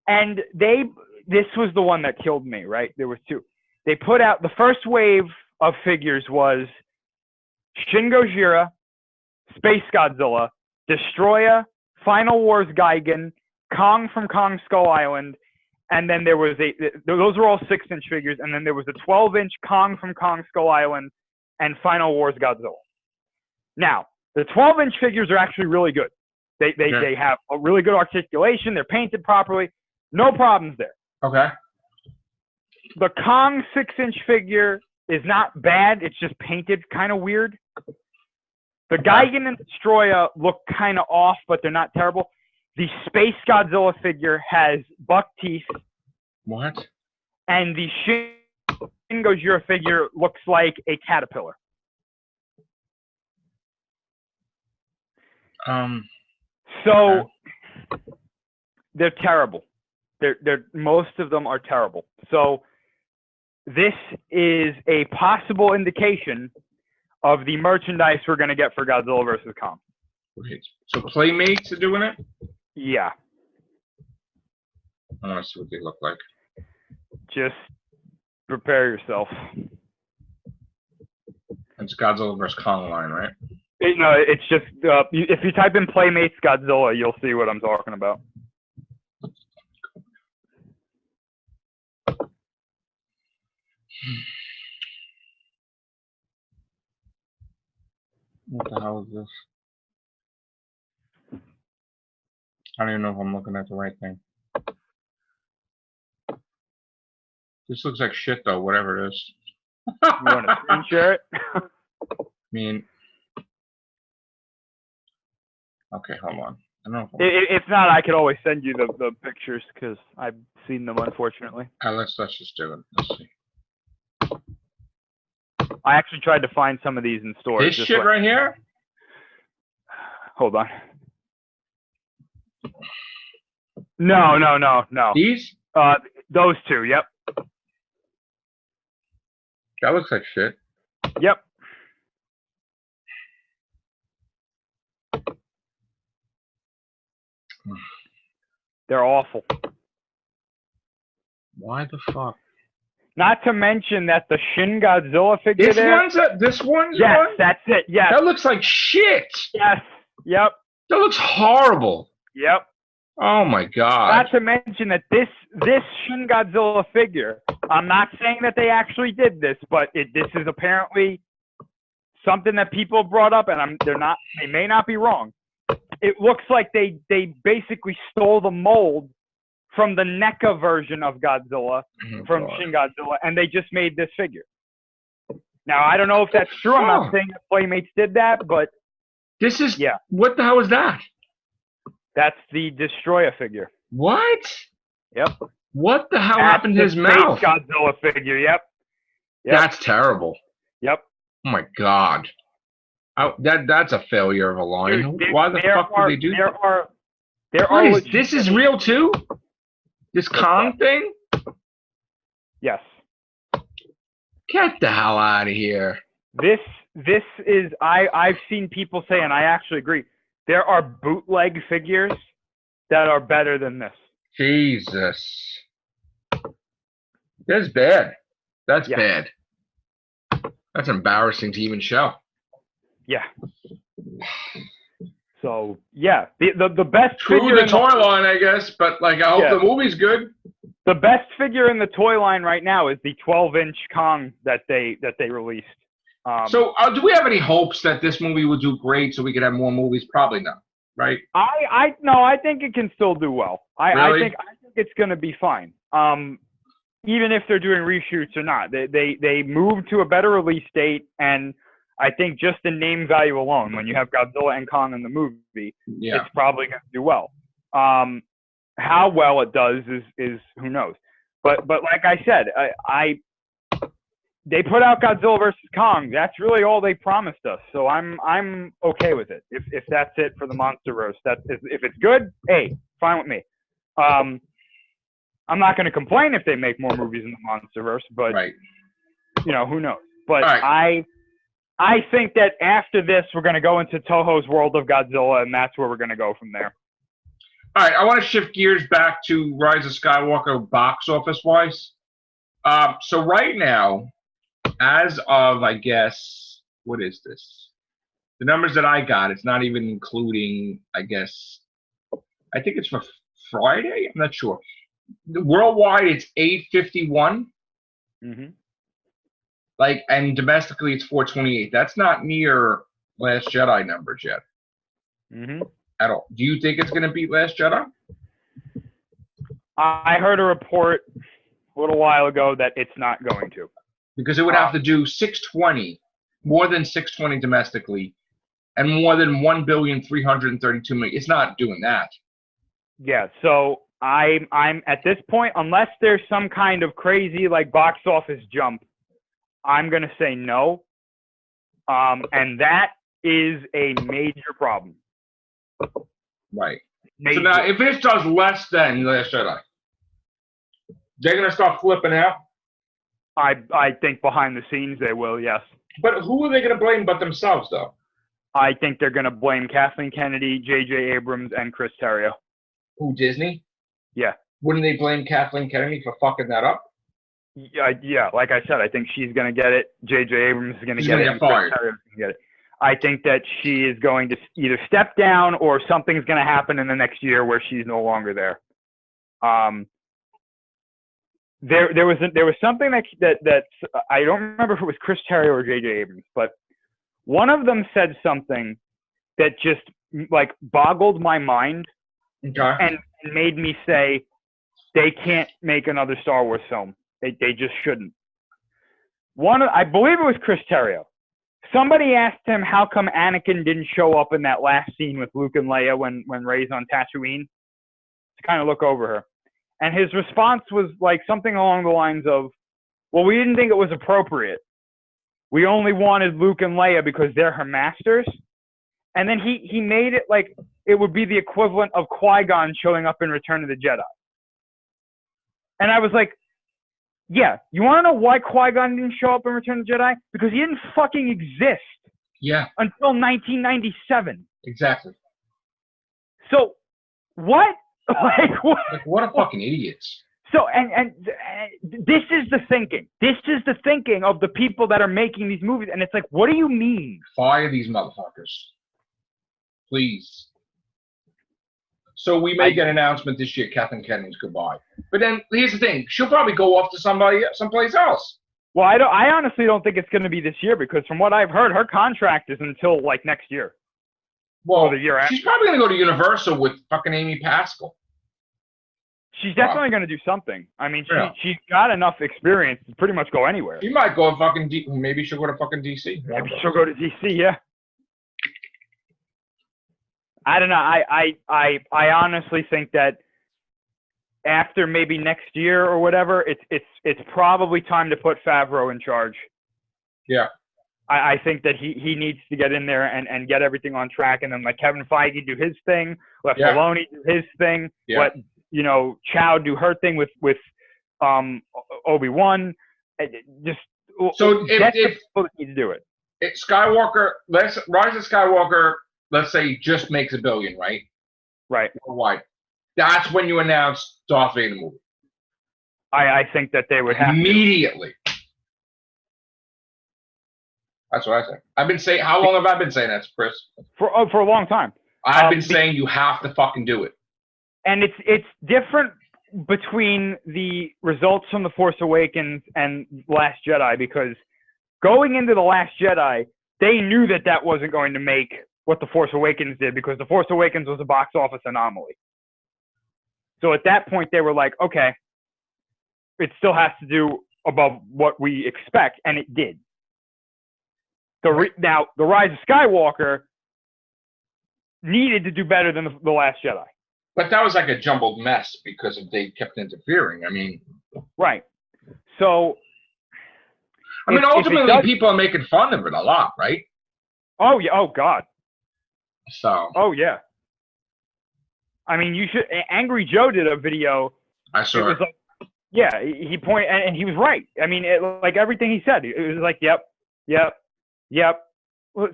And this was the one that killed me, right? There was two. They put out, the first wave of figures was Shin Gojira, Space Godzilla, Destroya, Final Wars Gigan, Kong from Kong Skull Island, and then there was those were all 6-inch figures, and then there was a 12-inch Kong from Kong Skull Island and Final Wars Godzilla. Now, the 12-inch figures are actually really good. They have a really good articulation. They're painted properly. No problems there. Okay. The Kong 6-inch figure is not bad. It's just painted kind of weird. The Gigan and Destroya look kind of off, but they're not terrible. The Space Godzilla figure has buck teeth. What? And the Shin Gojira figure looks like a caterpillar. So they're terrible. They're most of them are terrible. So this is a possible indication of the merchandise we're going to get for Godzilla vs. Kong. Wait, so Playmates are doing it? Yeah. I want to see what they look like. Just prepare yourself. It's Godzilla vs. Kong line, right? No, it's just, if you type in Playmates Godzilla, you'll see what I'm talking about. What the hell is this? I don't even know if I'm looking at the right thing. This looks like shit, though, whatever it is. You want to screen share it? I mean, okay, hold on. I don't know if not, I could always send you the pictures because I've seen them, unfortunately. Let's just do it. Let's see. I actually tried to find some of these in stores. This shit right here? Hold on. No. These? Those two, yep. That looks like shit. Yep. They're awful. Why the fuck? Not to mention that the Shin Godzilla figure This one's yes, one? that's it, yes. That looks like shit. Yes, yep. That looks horrible. Yep. Oh my god. Not to mention that this Shin Godzilla figure, I'm not saying that they actually did this, but this is apparently something that people brought up, and they may not be wrong. It looks like they basically stole the mold from the NECA version of Godzilla from Shin Godzilla, and they just made this figure. Now, I don't know if that's true. I'm not saying that Playmates did that, but this is what the hell is that? That's the Destroya figure. What? Yep. What the hell happened to his mouth? Godzilla figure. Yep. That's terrible. Yep. Oh my god. That's a failure of a line. Dude, Why the fuck would they do that? There Please, are this is real too? This Kong thing? Yes. Get the hell out of here. This is I've seen people say, and I actually agree, there are bootleg figures that are better than this. Jesus. That's bad. That's bad. That's embarrassing to even show. Yeah. So yeah, the best True figure the in toy line, I guess, but like I hope the movie's good. The best figure in the toy line right now is the 12-inch Kong that they released. So do we have any hopes that this movie will do great so we could have more movies? Probably not, right? I think it can still do well. Really? I think it's going to be fine. Even if they're doing reshoots or not, they moved to a better release date, and I think just the name value alone, when you have Godzilla and Kong in the movie, it's probably going to do well. How well it does is who knows. But like I said, they put out Godzilla versus Kong. That's really all they promised us. So I'm okay with it. If that's it for the MonsterVerse, if it's good, hey, fine with me. I'm not going to complain if they make more movies in the MonsterVerse, but who knows? But I think that after this, we're going to go into Toho's world of Godzilla, and that's where we're going to go from there. All right, I want to shift gears back to Rise of Skywalker box office wise. So right now, as of, I guess, what is this? The numbers that I got, it's not even including, I guess, I think it's for Friday. I'm not sure. Worldwide, it's 851. Mm-hmm. Like, and domestically, it's 428. That's not near Last Jedi numbers yet. Mm-hmm. At all. Do you think it's going to beat Last Jedi? I heard a report a little while ago that it's not going to. Because it would have to do 620, more than 620 domestically, and more than 1,332,000,000. It's not doing that. Yeah, so I'm at this point, unless there's some kind of crazy like box office jump, I'm gonna say no. And that is a major problem. Right. Major. So now, if it does less than Last Jedi, they're gonna start flipping out. I think behind the scenes they will, yes. But who are they gonna blame but themselves, though? I think they're gonna blame Kathleen Kennedy, J.J. Abrams, and Chris Terrio. Who, Disney? Yeah. Wouldn't they blame Kathleen Kennedy for fucking that up? Yeah. Like I said, I think she's gonna get it. J.J. Abrams is gonna get it. Get fired. Chris Terrio's gonna get it. I think that she is going to either step down or something's going to happen in the next year where she's no longer there. There was something that I don't remember if it was Chris Terrio or J.J. Abrams, but one of them said something that just like boggled my mind and made me say they can't make another Star Wars film. They just shouldn't. I believe it was Chris Terrio. Somebody asked him how come Anakin didn't show up in that last scene with Luke and Leia when Rey's on Tatooine to kind of look over her. And his response was like something along the lines of, well, we didn't think it was appropriate. We only wanted Luke and Leia because they're her masters. And then he made it like it would be the equivalent of Qui-Gon showing up in Return of the Jedi. And I was like, yeah, you want to know why Qui-Gon didn't show up in Return of the Jedi? Because he didn't fucking exist. Yeah. Until 1997. Exactly. So, what? Like, what? Like, what a fucking idiots. So, and this is the thinking. This is the thinking of the people that are making these movies. And it's like, what do you mean? Fire these motherfuckers. Please. So we may get an announcement this year, Kathleen Kennedy's goodbye. But then here's the thing: she'll probably go off to someplace else. Well, I honestly don't think it's going to be this year because from what I've heard, her contract is until like next year. Well, the year after. She's probably going to go to Universal with fucking Amy Pascal. She's definitely going to do something. I mean, she's got enough experience to pretty much go anywhere. She might go to fucking maybe she'll go to fucking DC. Maybe she'll go to DC, yeah. I don't know. I honestly think that after maybe next year or whatever, it's probably time to put Favreau in charge. Yeah. I think that he needs to get in there and get everything on track, and then let Kevin Feige do his thing, let Filoni do his thing, let Chow do her thing with Obi-Wan. Just so get the people that need to do it. Skywalker, Rise of Skywalker, let's say just makes $1 billion, right? Right. Worldwide. That's when you announce Darth Vader movie. I think that they would have immediately. That's what I say. I've been saying. How long have I been saying that, Chris? For a long time. I've been saying you have to fucking do it. And it's different between the results from The Force Awakens and Last Jedi, because going into The Last Jedi, they knew that wasn't going to make what The Force Awakens did, because The Force Awakens was a box office anomaly. So at that point, they were like, okay, it still has to do above what we expect, and it did. Now, The Rise of Skywalker needed to do better than The Last Jedi. But that was like a jumbled mess because they kept interfering. I mean... Right. So... I mean, ultimately, people are making fun of it a lot, right? Oh, yeah. Oh, God. So... Oh, yeah. I mean, you should... Angry Joe did a video. I saw it. Like, yeah, he pointed... And he was right. I mean, like everything he said, it was like, yep.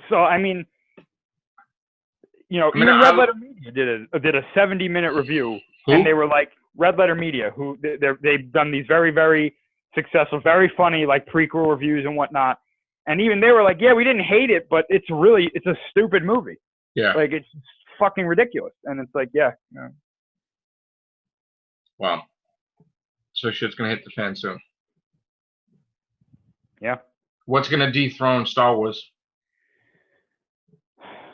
So, I mean... even Red Letter Media did a 70-minute review, and they were like, Red Letter Media, who they've done these very, very successful, very funny like prequel reviews and whatnot, and even they were like, yeah, we didn't hate it, but it's a stupid movie. Yeah, like it's fucking ridiculous, and it's like, yeah. Wow. So shit's gonna hit the fan soon. Yeah. What's gonna dethrone Star Wars?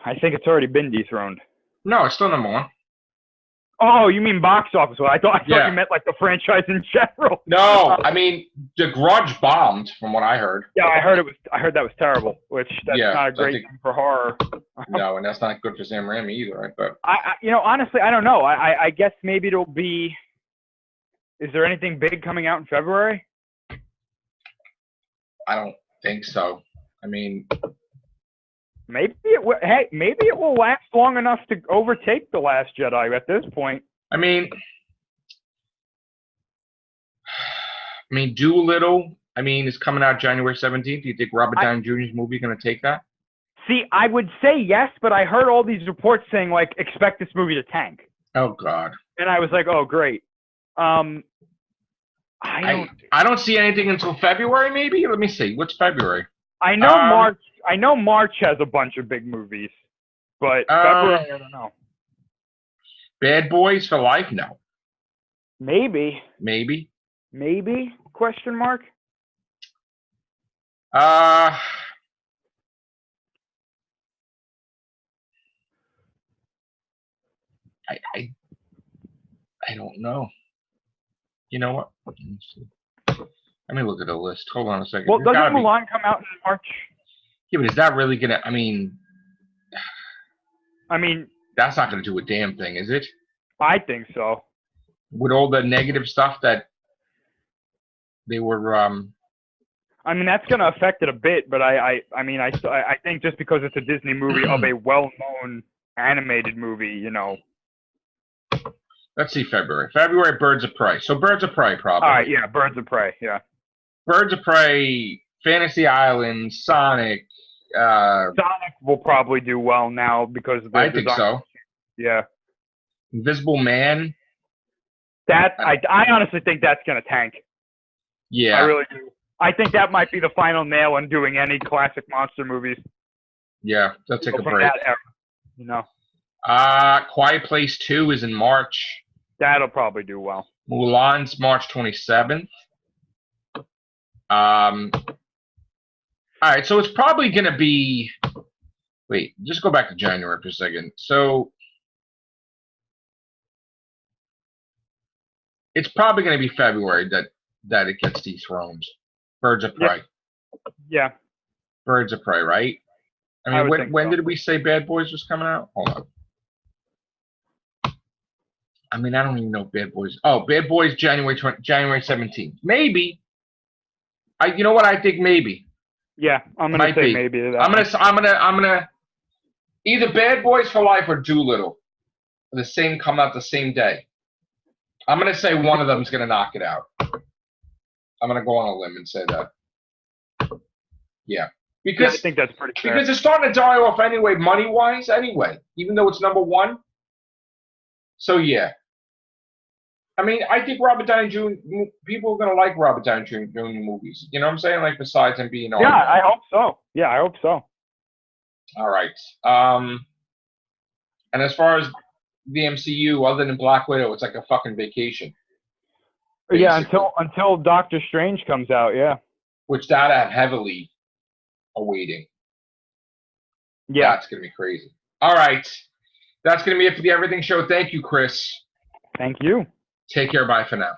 I think it's already been dethroned. No, it's still #1. Oh, you mean box office? Well, I thought you meant like the franchise in general. No, I mean The Grudge bombed, from what I heard. Yeah, I heard that was terrible. Which that's not a great thing for horror. No, and that's not good for Sam Raimi either, right? But honestly, I don't know. I guess maybe it'll be. Is there anything big coming out in February? I don't think so. I mean. Maybe it will last long enough to overtake The Last Jedi at this point. I mean, Doolittle, is coming out January 17th. Do you think Robert Downey Jr.'s movie is going to take that? See, I would say yes, but I heard all these reports saying, like, expect this movie to tank. Oh, God. And I was like, oh, great. I don't see anything until February, maybe? Let me see. What's February? I know March has a bunch of big movies, but February, I don't know. Bad Boys for Life? No. Maybe? Question mark? I don't know. You know what? Let me see. Let me look at the list. Hold on a second. Well, doesn't Mulan come out in March? Yeah, but is that really gonna? I mean, that's not gonna do a damn thing, is it? I think so. With all the negative stuff that they were. That's gonna affect it a bit, but I think just because it's a Disney movie of a well-known animated movie, Let's see, February, Birds of Prey. So Birds of Prey, probably. All right, yeah, Birds of Prey, yeah. Birds of Prey, Fantasy Island, Sonic. Sonic will probably do well now because of the I think so. Yeah. Invisible Man. I honestly think that's gonna tank. Yeah. I really do. I think that might be the final nail in doing any classic monster movies. Yeah, they'll take a break. That era, Quiet Place 2 is in March. That'll probably do well. Mulan's March 27th. All right, so it's probably going to be. Wait, just go back to January for a second. So it's probably going to be February that it gets dethroned. Birds of Prey. Yeah. Birds of Prey, right? When did we say Bad Boys was coming out? Hold on. I don't even know if Bad Boys. Oh, Bad Boys January 17th. Maybe. You know what I think? Maybe Yeah, I'm gonna say maybe to that. I'm gonna either Bad Boys for Life or Doolittle. Come out the same day. I'm gonna say one of them's gonna knock it out. I'm gonna go on a limb and say that. Yeah. Because I think that's pretty fair. Because it's starting to die off anyway, money-wise, anyway, even though it's number one. So, yeah. I mean, I think Robert Downey Jr., people are going to like Robert Downey Jr. doing movies. You know what I'm saying? Like, besides him being on. Yeah, I hope so. Yeah, I hope so. All right. And as far as the MCU, other than Black Widow, it's like a fucking vacation. Basically. Yeah, until Doctor Strange comes out, yeah. Which that I'm heavily awaiting. Yeah. That's going to be crazy. All right. That's going to be it for the Everything Show. Thank you, Chris. Thank you. Take care. Bye for now.